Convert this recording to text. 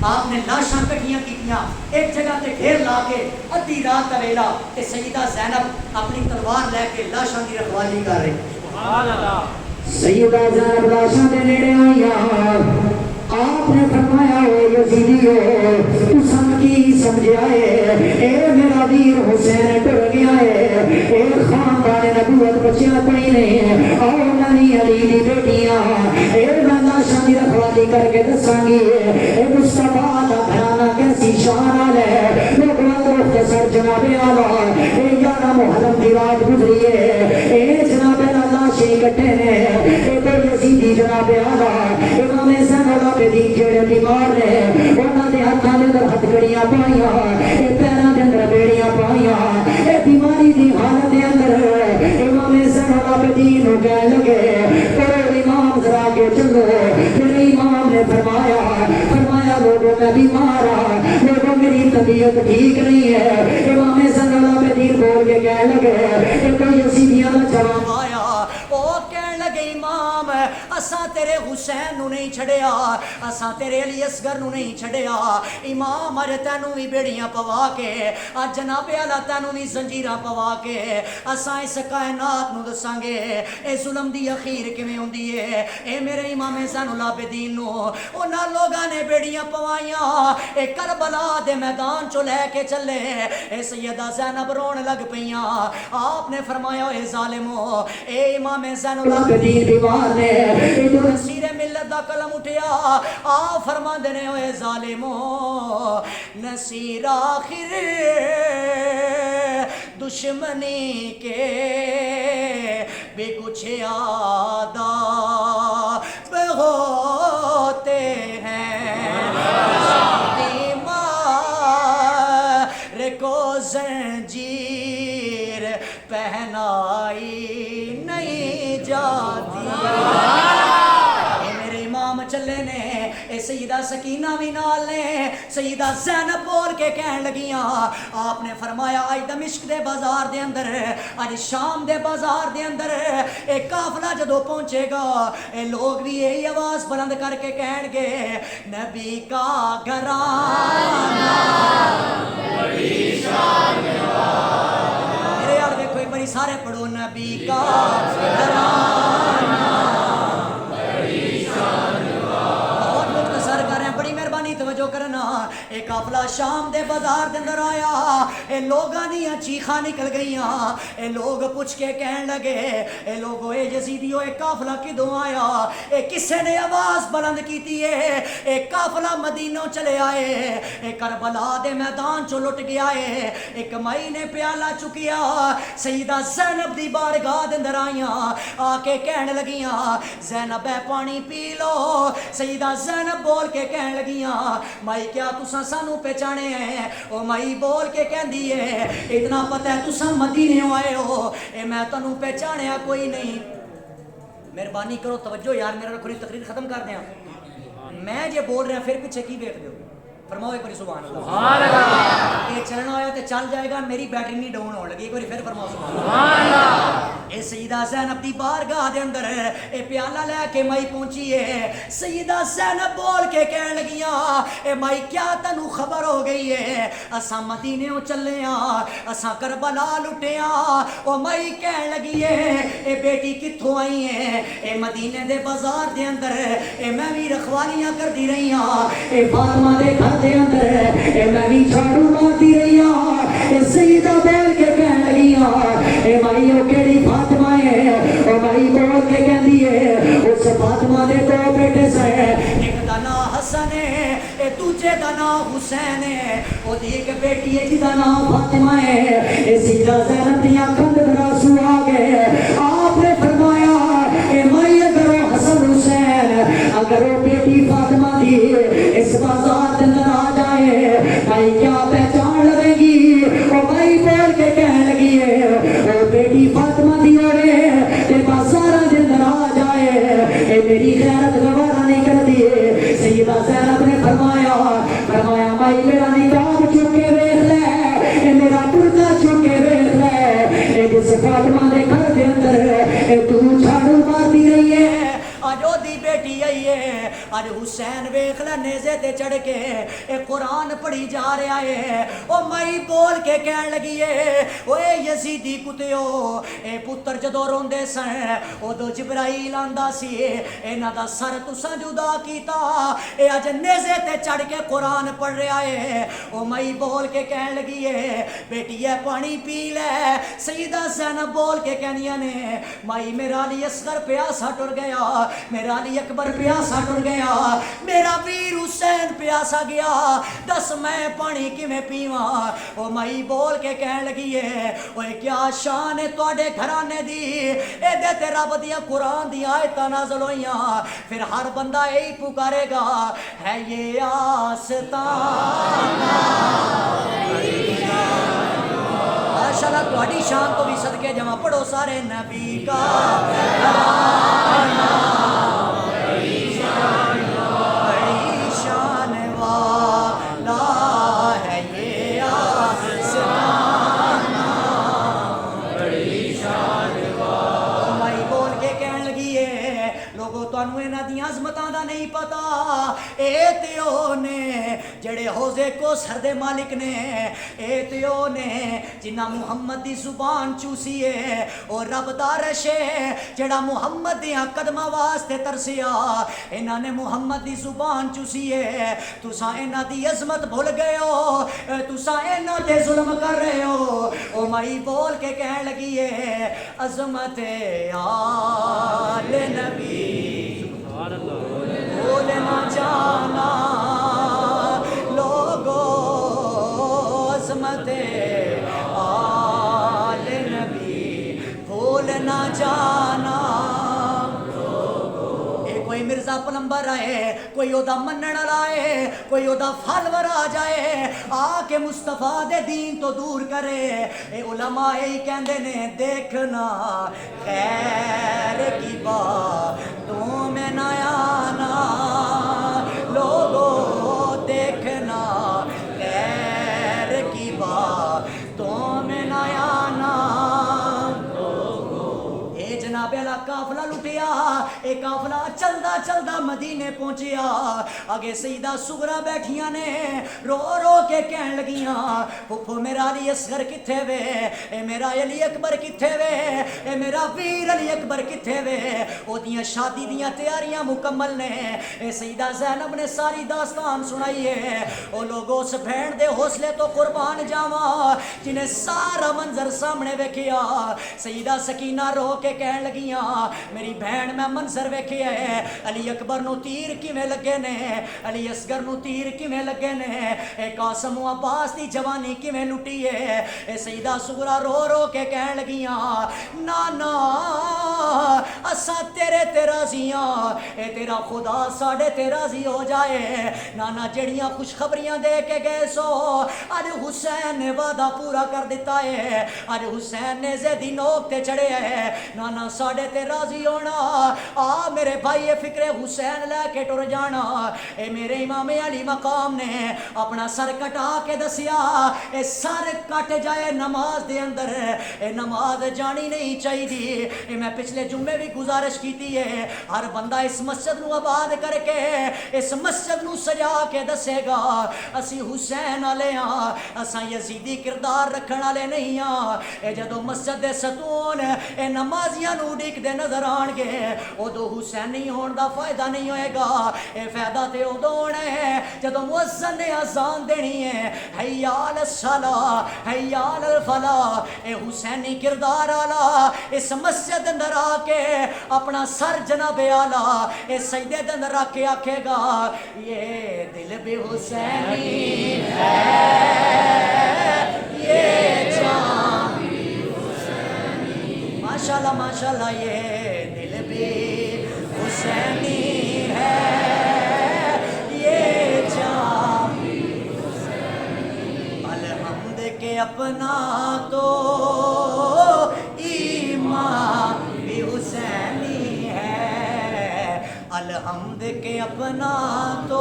آپ نے لاشاں کٹھیاں کیتیاں ایک جگہ تے گھیر لا کے ادھی رات دا ویلا تے سیدہ زینب اپنی تلوار لے کے لاشاں دی رکھوالی کر رہی. سبحان اللہ. سیدہ زینب لاشاں دے نیڑے آئیاں. آپ نے فرمایا اے یزیدیو تساں کی سمجھیا اے میرا ویر حسین ٹر گیا اے خاندان نبوت بچیاں پڑی نے اور نبی علی دی بیٹیاں میں لاشاں دی رکھوالی کر کے دساں گی اے مصطفیٰ دا گھرانہ کیسی شان والا ہے. لوگ مختصر جناب اعلیٰ اے 11 محرم دی رات گزری ہے اے جناب اللہ شی کٹے نے اے تو یزیدی جناب اعلیٰ امام حسین العابدین جڑے بیمار نے انہاں دے ہتھاں دے اندر ہتھکڑیاں پائیاں اے پیراں دے اندر بیڑیاں پائیاں اے بیماری دی حالت دے اندر امام حسین العابدین نوں کہنے لگے کرو امام ذرا کے چلو. پھر امام نے فرمایا لوگوں میں بیمار ہوں لوگوں میری طبیعت ٹھیک نہیں ہے. امام حسین العابدین بول کے کہنے لگے اے تو یزیدیاں دا جواب آیا او کہنے لگے امام اساں تیرے حسین نو نہیں چھڑیا اساں تیرے علی اصغر نو نہیں چھڑیا. امام اج تینوں بھی بیڑیاں پوا کے اج جناب اعلیٰ تینوں بھی زنجیراں پوا کے اساں اس کائنات نو دساں گے اے ظلم دی اخیر کیویں ہوندی ہے. اے میرے امام حسین العابدین نو انہاں لوگاں نے بیڑیاں پوائیاں اے کربلا دے میدان چو لے کے چلے. اے سیدہ زینب رون لگ پیاں. آپ نے فرمایا اے ظالمو اے امام حسین العابدین بیمار نے جو نصیر ملت دا قلم اٹھیا آپ فرماندے نے اے ظالمو نصیر آخر دشمنی کے بھی کچھ آدھا ہوتے ہیں. بیمار کو زنجیر پہنائی نہیں جاتی. میرے امام چلے نے اے سیدہ سکینہ بھی نال نے سیدہ زینب بول کے کہن لگیاں. آپ نے فرمایا آج دمشق دے بازار دے اندر آج شام دے بازار دے اندر ایک قافلہ جدو پہنچے گا اے لوگ بھی یہی آواز بلند کر کے کہن گے نبی کا گھرانہ بڑی شان والا. میرے یار دیکھو ایک باری سارے پڑھو نبی کا گھرانہ بڑی شان والا. بہت مختصر کر رہے ہیں بڑی مہربانی توجہ کرنا. ایک قافلہ شام دے بازار دے اندر آیا اے لوگاں دیاں چیخاں نکل گئیاں. اے لوگ پوچھ کے کہن لگے اے لوگو اے یزیدیو اے قافلہ کدوں آیا اے کسے نے آواز بلند کیتی ہے اے قافلہ مدینوں چلے آئے اے کربلا دے میدان چو لٹ گیا ہے. ایک مائی نے پیالہ چکیا سیدہ زینب دی بارگاہ دے اندر آئیاں آ کے کہن لگیاں زینب اے پانی پی لو. سیدہ زینب بول کے کہن لگیاں مائی کیا تساں سانو پہچانے ہیں. او مائی بول کے کہندی ہے اتنا پتہ ہے تساں مدینے آئے ہو اے میں تانوں پہچانیا کوئی نہیں. مہربانی کرو توجہ یار میرا رکھنی تقریر ختم کر دیاں. میں جے بول رہا پھر پیچھے کی ویکھ دیو فرماؤ ایک باری سبحان اللہ. سبحان اللہ. یہ چلنا ہویا تے چل جائے گا میری بیٹری نہیں ڈاؤن ہون لگی. ایک باری پھر فرماؤ سبحان اللہ. اے سیدہ زینب دی بارگاہ دے اندر اے پیالہ لے کے مائی پہنچی ہے. سیدہ زینب بول کے کہن لگیاں اے مائی کیا تینوں خبر ہو گئی ہے اساں مدینے چلے ہاں اساں کربلا لٹے ہاں. او مائی کہن لگی ہے اے بیٹی کتھوں آئی ہے اے مدینے دے بازار دے اندر اے میں بھی رکھوالیاں کردی رہی ہاں اے فاطمہ دے گھر دے اندر اے میں بھی جھاڑو مارتی رہی ہاں. اے سیدہ بول کے کہن لگی ہاں اے مائی او کیڑی فاطمہ ہے او مائی بول کے کہندی ہے اس فاطمہ دے دو بیٹے سے ایک دا نام حسن ہے اے دوجے دا نام حسین ہے او دی ایک بیٹی ہے جدا نام فاطمہ ہے. اے سیدہ زینب دیاں کند دراسو آ گئے. آپ نے فرمایا اے مائی اگر او حسن حسین اگر او بیٹی فاطمہ دی اس بازار دے اندر آ جائے مائی کیا پہچان لگے گی. او مائی بول کے کہنے لگی ہے او بیٹی فاطمہ دی اوڑے تے بازار دے اندر آ جائے اے میری غیرت گوارا نہیں کرتی. سیدہ زینب نے فرمایا مائی میرا نقاب چک کے ویکھ لے اے میرا پردہ چک کے ویکھ لے اے جس فاطمہ دے گھر دے اندر اے تو جھاڑو مارتی رہی ہے اج او دی بیٹی آئی ہے اج حسین ویکھ لے نیزے تے چڑھ کے اے قرآن پڑھی جا رہا ہے او مائی بول کے کہن لگی ہے اوے یزیدی کتیو اے پتر جدو روندے سن اودو جبرائیل آندا سی انہاں دا سر تساں جدا کیتا اے اج نیزے تے چڑھ کے قرآن پڑھ رہا ہے او مائی بول کے کہن لگی ہے بیٹی ہے پانی پی لے سیدہ زینب بول کے کہنیاں نے مائی میرا علی اصغر پیاسا ٹر گیا میرا علی اکبر پیاسا ٹر گیا میرا ویر حسین پیاسا گیا دس میں پانی کیویں پیواں او مائی بول کے کہن لگی ہے اوے کیا شان ہے تواڈے گھرانے دی اے دے تے رب دیاں قرآن دی آیتاں نازل ہوئیاں پھر ہر بندہ یہی پکارے گا ہے یہ آستانہ ماشاءاللہ تہاڈی شان تو بھی صدقے جمع پڑھو سارے نبی کا گھرانہ بڑی شان والا ہے یہ آستانہ بڑی شان والا مائی بول کے کہن لگی ہے لوگوں تانوں انہاں دی عظمتاں دا نہیں پتا اے تے او نے جڑے حوضے کوثر دے مالک نے اے تے او نے جنہ محمد دی زبان چوسی ہے او رب دا عرش ہے جڑا محمد دیاں قدماں واسطے ترسیا انہاں نے محمد دی زبان چوسی ہے تساں انہاں دی عظمت بھول گئے ہو تساں انہاں تے ظلم کر رہے ہو او مائی بول کے کہن لگی ہے عظمت آل نبی بھول نہ جانا لوگو عظمت آل نبی بھول نہ جانا اے کوئی مرزا پلمبر آئے کوئی او دا منن والا ہے کوئی او دا فالور آ جائے آ کے مصطفیٰ دے دین تو دور کرے اے علماء ہی کہندے نے دیکھنا خیر کی باتوں میں نہ آنا لوگوں دیکھنا خیر کی باتوں میں نہ آنا اے جناب والا قافلہ لٹیا اے قافلہ چلدا چلدا مدینے پہنچیا آگے سیدہ سغرا بیٹھیاں نے رو رو کے کہن لگیاں پھپھو میرا علی اصغر کتھے وے اے میرا علی اکبر کتھے وے اے میرا ویر علی اکبر کتھے وے او دیاں شادی دیاں تیاریاں مکمل نے اے سیدہ زینب نے ساری داستان سنائی ہے او لوگوں اس بھین دے حوصلے تو قربان جاواں جنہیں سارا منظر سامنے ویکھیا سیدہ سکینہ رو کے کہن لگیاں میری بہن میں منظر ویکھیا ہے علی اکبر نو تیر کیویں لگے نے علی اصغر نو تیر کیویں لگے نے اے قاسم و عباس دی جوانی کیویں لٹی ہے اے سیدہ سغرا رو رو کے کہن لگیاں نانا اساں تیرے تے راضیاں اے تیرا خدا ساڈے تے راضی ہو جائے نانا جڑیاں خوشخبریاں دے کے گئے سو اج حسین نے وعدہ پورا کر دیتا ہے اج حسین نے زیدی نوک تے چڑھے ہے نانا ساڈے تے راضی ہونا آ میرے بھائی یہ فکر حسین لے کے ٹر جانا اے میرے امام علی مقام نے اپنا سر کٹا کے دسیا اے سر کٹ جائے نماز دے اندر اے نماز جانی نہیں چاہیے اے میں پچھلے جمعے بھی گزارش کیتی ہے ہر بندہ اس مسجد نو آباد کر کے اس مسجد نو سجا کے دسے گا اسی حسین والے ہاں اساں یزیدی کردار رکھن والے نہیں ہاں اے جدو مسجد دے ستون اے نمازیاں نو ڈک دے نظر آن گے ادو حسینی ہون دا فائدہ نہیں ہوئے گا اے فائدہ تے ادو ہونا ہے جدو مؤذن نے اذان دینی ہے حی علی الصلاۃ حی علی الفلاح اے حسینی کردار والا اس مسجد اندر آ کے اپنا سر جناب اعلی اس سجدے دے اندر رکھ کے آکھے گا یہ دل بھی حسینی ہے یہ جان بھی حسینی ماشاءاللہ ماشاءاللہ یہ دل بھی حسینی ہے یہ جان بھی حسینی الحمد کے اپنا تو ایمان بھی حسینی ہے الحمد کے اپنا تو